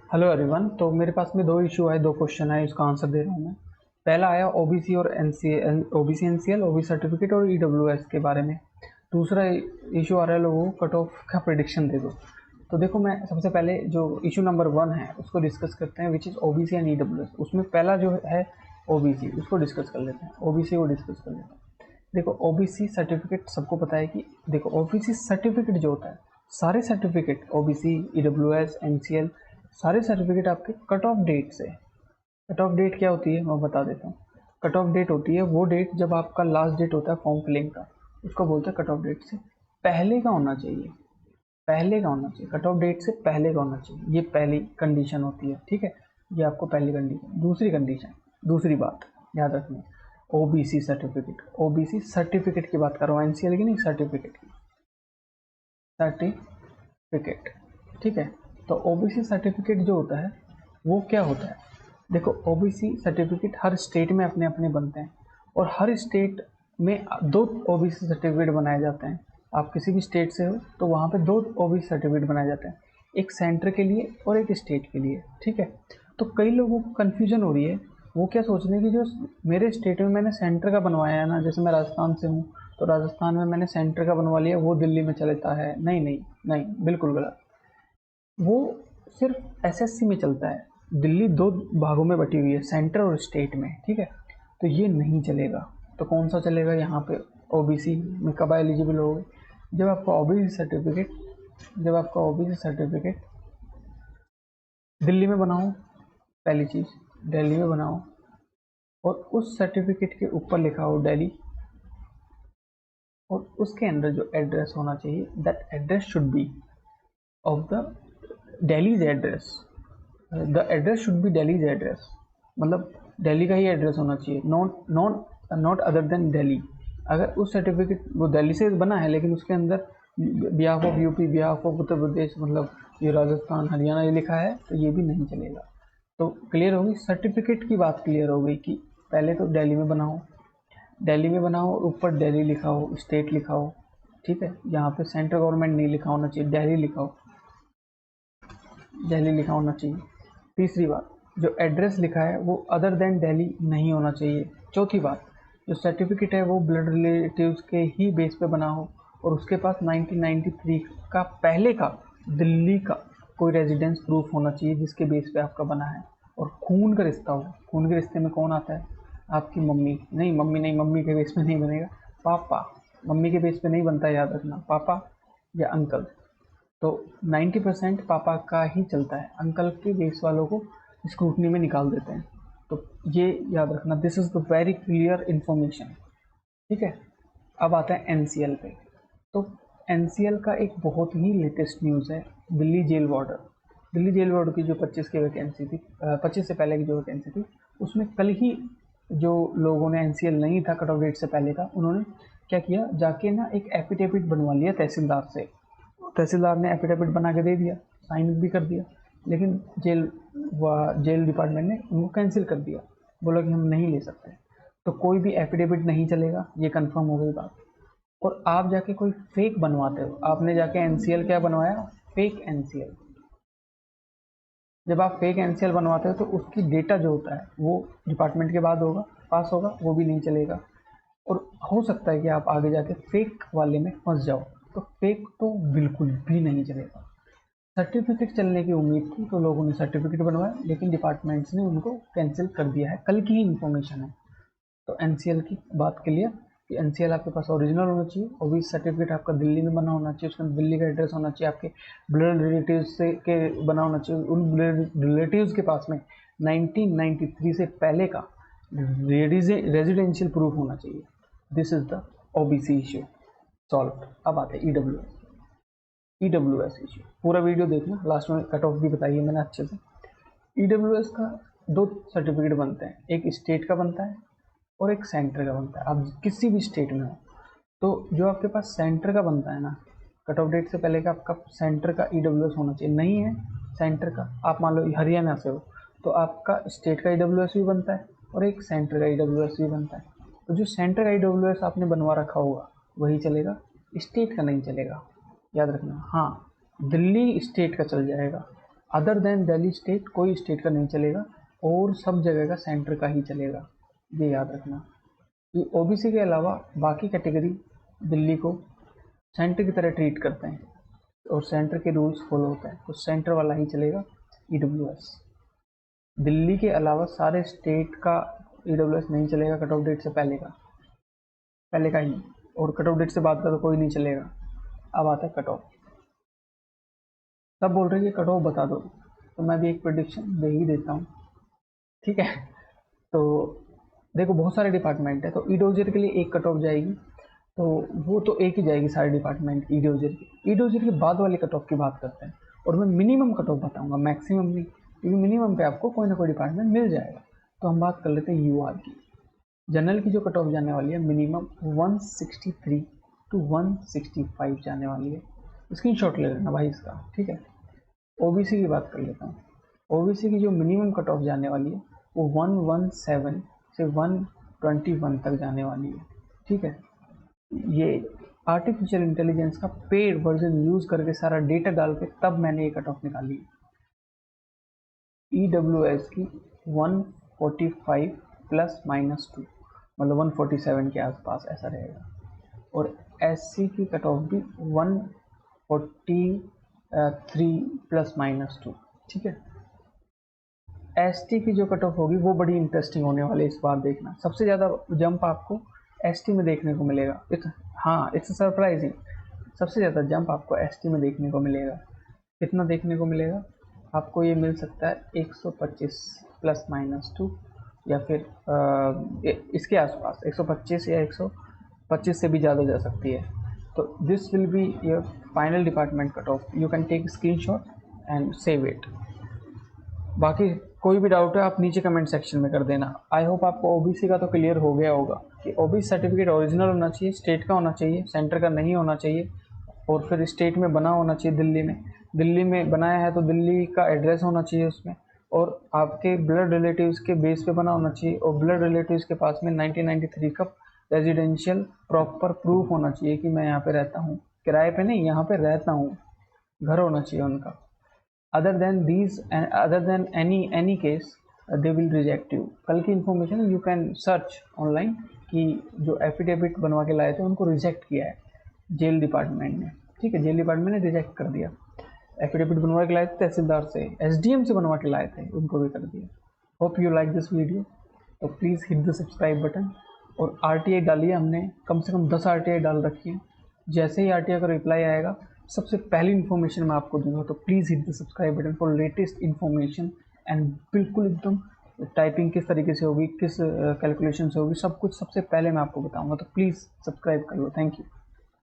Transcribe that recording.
Hello everyone. तो मेरे पास में दो इशू है, दो क्वेश्चन है, इसका आंसर दे रहा हूँ मैं। पहला आया ओबीसी और NCL, OBC NCL, OBC certificate और ईडब्ल्यूएस के बारे में। दूसरा इशू आ रहा है लोगों को कट ऑफ का प्रेडिक्शन दे दो। तो देखो, मैं सबसे पहले जो इशू नंबर 1 है उसको डिस्कस करते हैं, which is OBC and EWS. उसमें पहला जो है ओबीसी, उसको डिस्कस कर लेते हैं। ओबीसी को डिस्कस कर लेते हैं। देखो, ओबीसी सर्टिफिकेट सबको पता है कि देखो ओबीसी सर्टिफिकेट जो होता है, सारे सर्टिफिकेट ओबीसी, ईडब्ल्यूएस, एनसीएल, सारे सर्टिफिकेट आपके कट ऑफ डेट से। कट ऑफ डेट क्या होती है मैं बता देता हूँ। कट ऑफ डेट होती है वो डेट जब आपका लास्ट डेट होता है फॉर्म फिलिंग का, उसको बोलते हैं कट ऑफ डेट से पहले का होना चाहिए। पहले का होना चाहिए, कट ऑफ डेट से पहले का होना चाहिए। ये पहली कंडीशन होती है, ठीक है। ये आपको पहली कंडीशन। दूसरी कंडीशन, दूसरी बात याद रखनी, ओबीसी सर्टिफिकेट। ओबीसी सर्टिफिकेट की बात कर रहा हूँ, एनसीएल की नहीं, सर्टिफिकेट की। सर्टिफिकेट, ठीक है। तो ओबीसी सर्टिफिकेट जो होता है वो क्या होता है, देखो ओबीसी सर्टिफिकेट हर स्टेट में अपने अपने बनते हैं, और हर स्टेट में दो ओबीसी सर्टिफिकेट बनाए जाते हैं। आप किसी भी स्टेट से हो तो वहाँ पे दो ओबीसी सर्टिफिकेट बनाए जाते हैं, एक सेंटर के लिए और एक स्टेट के लिए, ठीक है। तो कई लोगों को कन्फ्यूजन हो रही है, वो क्या सोच रहे हैं कि जो मेरे स्टेट में मैंने सेंटर का बनवाया है ना, जैसे मैं राजस्थान से हूँ तो राजस्थान में मैंने सेंटर का बनवा लिया, वो दिल्ली में चलता है। नहीं नहीं नहीं, बिल्कुल गलत। वो सिर्फ एसएससी में चलता है। दिल्ली दो भागों में बटी हुई है, सेंटर और स्टेट में, ठीक है। तो ये नहीं चलेगा। तो कौन सा चलेगा यहाँ पे? ओबीसी में कब एलिजिबल होगे? जब आपका ओबीसी सर्टिफिकेट, जब आपका ओबीसी सर्टिफिकेट दिल्ली में बनाओ, पहली चीज़ दिल्ली में बनाओ, और उस सर्टिफिकेट के ऊपर लिखा हो दिल्ली, और उसके अंदर जो एड्रेस होना चाहिए, that address should be of the Delhi's address. The address should be Delhi's address, मतलब दिल्ली का ही एड्रेस होना चाहिए, नॉट अदर देन दिल्ली। अगर उस सर्टिफिकेट वो दिल्ली से बना है लेकिन उसके अंदर behalf of UP, behalf of Uttar Pradesh, मतलब ये राजस्थान, हरियाणा ये लिखा है, तो ये भी नहीं चलेगा। तो क्लियर होगी सर्टिफिकेट की बात, क्लियर हो गई कि पहले तो दिल्ली में बनाओ, दिल्ली में बनाओ और ऊपर दिल्ली लिखा हो, स्टेट लिखा हो, ठीक है। यहाँ पे सेंट्रल गवर्नमेंट नहीं लिखा होना चाहिए, दिल्ली लिखा हो, दिल्ली लिखा होना चाहिए। तीसरी बात, जो एड्रेस लिखा है वो अदर देन दिल्ली नहीं होना चाहिए। चौथी बात, जो सर्टिफिकेट है वो ब्लड रिलेटिव्स के ही बेस पे बना हो, और उसके पास 1993 का पहले का दिल्ली का कोई रेजिडेंस प्रूफ होना चाहिए जिसके बेस पे आपका बना है। और खून का रिश्ता हो। खून के रिश्ते में कौन आता है? आपकी मम्मी। नहीं मम्मी नहीं, मम्मी के बेस पे नहीं बनेगा, पापा। मम्मी के बेस पे नहीं बनता, याद रखना, पापा या अंकल। तो 90% पापा का ही चलता है, अंकल के बेस वालों को स्क्रूटनी में निकाल देते हैं। तो ये याद रखना, this is the very clear information, ठीक है। अब आता है एनसीएल पे। तो एनसीएल का एक बहुत ही लेटेस्ट न्यूज़ है, Delhi jail warder. Delhi jail warder की जो 25 की वैकेंसी थी, 25 से पहले की जो वैकेंसी थी, उसमें कल ही जो लोगों ने एनसीएल नहीं था कट ऑफ डेट से पहले का, उन्होंने क्या किया, जाके ना एक एफिडेविट बनवा लिया तहसीलदार से। तहसीलदार ने एफिडेविट बना के दे दिया, साइन भी कर दिया, लेकिन जेल डिपार्टमेंट ने उनको कैंसिल कर दिया, बोला कि हम नहीं ले सकते। तो कोई भी एफिडेविट नहीं चलेगा, ये कंफर्म हो गई बात। और आप जाके कोई फेक बनवाते हो, आपने जाके एनसीएल क्या बनवाया? Fake NCL. जब आप फेक एनसीएल बनवाते हो तो उसकी डेटा जो होता है वो डिपार्टमेंट के बाद होगा, पास होगा, वो भी नहीं चलेगा। और हो सकता है कि आप आगे जाके फेक वाले में फंस जाओ। तो फेक तो बिल्कुल भी नहीं चलेगा। सर्टिफिकेट चलने की उम्मीद थी तो लोगों ने सर्टिफिकेट बनवाया, लेकिन डिपार्टमेंट्स ने उनको कैंसिल कर दिया है, कल की ही इन्फॉर्मेशन है। तो एनसीएल की बात क्लियर कि एनसीएल आपके पास ओरिजिनल होना चाहिए, और भी सर्टिफिकेट आपका दिल्ली में बना होना चाहिए, उसमें दिल्ली का एड्रेस होना चाहिए, आपके ब्लड रिलेटिव्स से के बना होना चाहिए, उन ब्लड रिलेटिव्स के पास में 1993 से पहले का रेजिडेंशियल प्रूफ होना चाहिए। This is the OBC issue solve. अब आते हैं ईडब्ल्यूएस इश्यू। पूरा वीडियो देखना, लास्ट में कट ऑफ भी बताइए मैंने अच्छे से। ईडब्ल्यूएस का दो सर्टिफिकेट बनते हैं, एक स्टेट का बनता है और एक सेंटर का बनता है। आप किसी भी स्टेट में हो तो जो आपके पास सेंटर का बनता है ना, कट ऑफ डेट से पहले का आपका सेंटर का ईडब्ल्यूएस होना चाहिए। नहीं है सेंटर का, आप मान लो हरियाणा से हो तो आपका स्टेट का ईडब्ल्यूएस भी बनता है और एक सेंटर का ईडब्ल्यूएस भी बनता है। तो जो सेंटर का ईडब्ल्यूएस आपने बनवा रखा होगा वही चलेगा, स्टेट का नहीं चलेगा, याद रखना। हाँ, दिल्ली स्टेट का चल जाएगा, अदर देन दिल्ली स्टेट कोई स्टेट का नहीं चलेगा और सब जगह का सेंटर का ही चलेगा, ये याद रखना। ओबीसी के अलावा बाकी कैटेगरी दिल्ली को सेंटर की तरह ट्रीट करते हैं और सेंटर के रूल्स फॉलो होता है, तो सेंटर वाला ही चलेगा ईडब्ल्यूएस। दिल्ली के अलावा सारे स्टेट का ईडब्ल्यूएस नहीं चलेगा कट ऑफ डेट से पहले का ही, और कट ऑफ डेट से बाद का तो कोई नहीं चलेगा। अब आता है कट ऑफ। सब बोल रहे हैं कि कट ऑफ बता दो, तो मैं भी एक प्रेडिक्शन दे ही देता हूँ, ठीक है। तो देखो बहुत सारे डिपार्टमेंट है, तो ईडोजर के लिए एक कट ऑफ जाएगी, तो वो तो एक ही जाएगी सारे डिपार्टमेंट ईडोजर की। ईडोजर के बाद वाले कट ऑफ की बात करते हैं, और मैं मिनिमम कट ऑफ बताऊंगा, मैक्सिमम नहीं, क्योंकि मिनिमम पे आपको कोई ना कोई डिपार्टमेंट मिल जाएगा। तो हम बात कर लेते हैं यूआर की। जनरल की जो कट ऑफ जाने वाली है मिनिमम 163 to 165 जाने वाली है, स्क्रीनशॉट ले लेना भाई इसका, ठीक है। ओबीसी की बात कर लेता हूँ। ओबीसी की जो मिनिमम कट ऑफ जाने वाली है वो 117 से 121 तक जाने वाली है, ठीक है। ये आर्टिफिशियल इंटेलिजेंस का पेड वर्जन यूज करके सारा डेटा डाल के तब मैंने ये कट ऑफ निकाली है। ईडब्ल्यूएस की 145 ± 2, मतलब 147 के आसपास ऐसा रहेगा, और एससी की कट ऑफ भी 143 ± 2, ठीक है। एसटी की जो कट ऑफ होगी वो बड़ी इंटरेस्टिंग होने वाली है इस बार, देखना। सबसे ज़्यादा जंप आपको एसटी में देखने को मिलेगा। इट्स सरप्राइजिंग, सबसे ज़्यादा जंप आपको एसटी में देखने को मिलेगा। कितना देखने को मिलेगा आपको? ये मिल सकता है 125 ± 2, या फिर इसके आसपास 125 या 125 से भी ज़्यादा जा सकती है। तो this will be your final department cut off. You can take screenshot and save it. बाकी कोई भी डाउट है आप नीचे कमेंट सेक्शन में कर देना। आई होप आपको ओबीसी का तो क्लियर हो गया होगा कि ओबीसी सर्टिफिकेट ओरिजिनल होना चाहिए, स्टेट का होना चाहिए, सेंटर का नहीं होना चाहिए, और फिर स्टेट में बना होना चाहिए। दिल्ली में बनाया है तो दिल्ली का एड्रेस होना चाहिए उसमें, और आपके ब्लड रिलेटिव्स के बेस पे बना होना चाहिए, और ब्लड रिलेटिव्स के पास में 1993 का रेजिडेंशियल प्रॉपर प्रूफ होना चाहिए कि मैं यहाँ पे रहता हूँ, किराए पे नहीं, यहाँ पे रहता हूँ, घर होना चाहिए उनका। other than any case they will reject you। कल की information you can search online कि जो एफिडेविट बनवा के लाए थे उनको रिजेक्ट किया है जेल डिपार्टमेंट ने, ठीक है। जेल डिपार्टमेंट ने रिजेक्ट कर दिया। एफिडेविट बनवा के लाए थे तहसीलदार से, एसडीएम से बनवा के लाए थे, उनको भी कर दिया। Hope you like this video, तो please hit the subscribe button, और आरटीआई डालिए, हमने कम से कम 10 आरटीआई डाल रखी है। जैसे ही आरटीआई का रिप्लाई आएगा सबसे पहली इन्फॉर्मेशन मैं आपको दूंगा, तो please hit the subscribe button for latest information. And बिल्कुल एकदम टाइपिंग किस तरीके से होगी, किस कैलकुलेशन से होगी, सब कुछ सबसे पहले मैं आपको बताऊंगा, तो प्लीज़ सब्सक्राइब कर लो। Thank you.